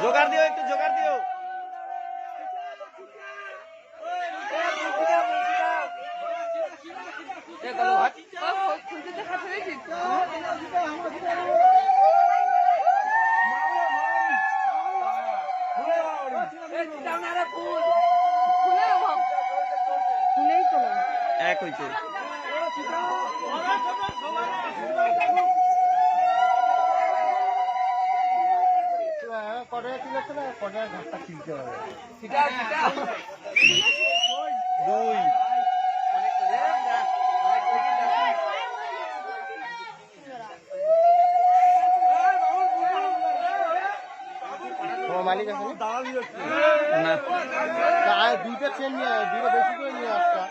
জোগাড় দিও, একটু জোগাড় দিও। এক হয়েছে। দুই মালিক আছে না, দুইটা চেন নিয়ে দুইটা বেশি করে নিয়ে আসতা।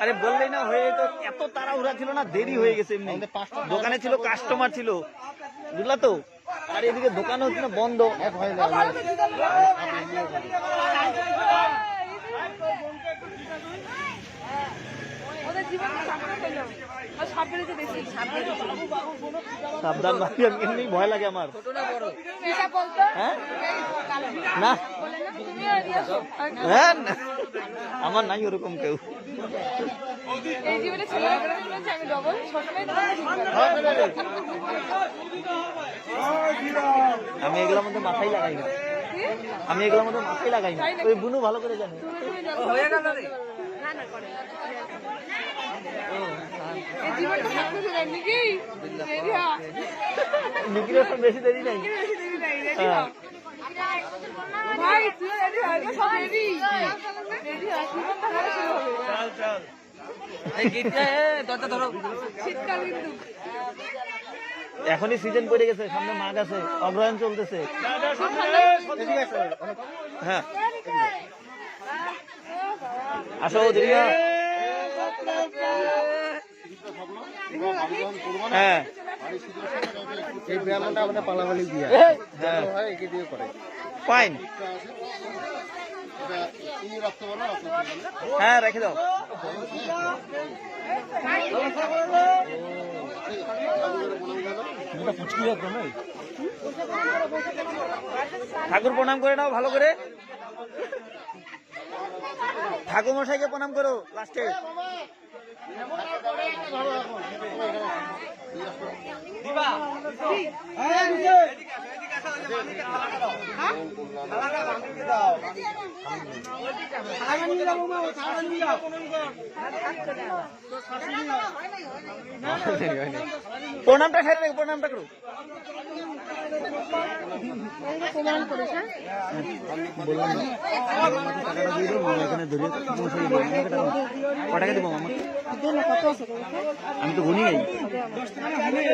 আরে বললেই না হয়ে তো, এত তাড়াহুড়া ছিল না, দেরি হয়ে গেছে এমনি। দোকানে ছিল, কাস্টমার ছিল, বুঝলা তো। আর এদিকে দোকান হচ্ছে না, বন্ধ। সাবধান ভাই, এমনি ভয় লাগে আমার। হ্যাঁ না, হ্যাঁ না, আমার নাই ওরকম কেউ। আমি এগুলোর মধ্যে মাথায় লাগাই না, আমি এগুলোর মধ্যে মাথায় লাগাই না। ওই বুনু ভালো করে জানে। নিখিলের তো বেশি দেরি নাই। এখনই সিজন পড়ে গেছে, সামনে মাঘ আছে, অগ্রহায়ণ চলতেছে। হ্যাঁ আসো দেরি না। হ্যাঁ এই ব্যায়ামটা আমাদের পালাপালি দিয়া হয়, একে দিয়ে করে ফাইন। হ্যাঁ রেখে দাও। ঠাকুর প্রণাম করে নাও ভালো করে, ঠাকুর মশাইকে প্রণাম করো লাস্টে। প্রণামটা খেয়ে রাখো, প্রণামটা করো। কটাকা দেবো মামা? আমি তো গুনি নাই।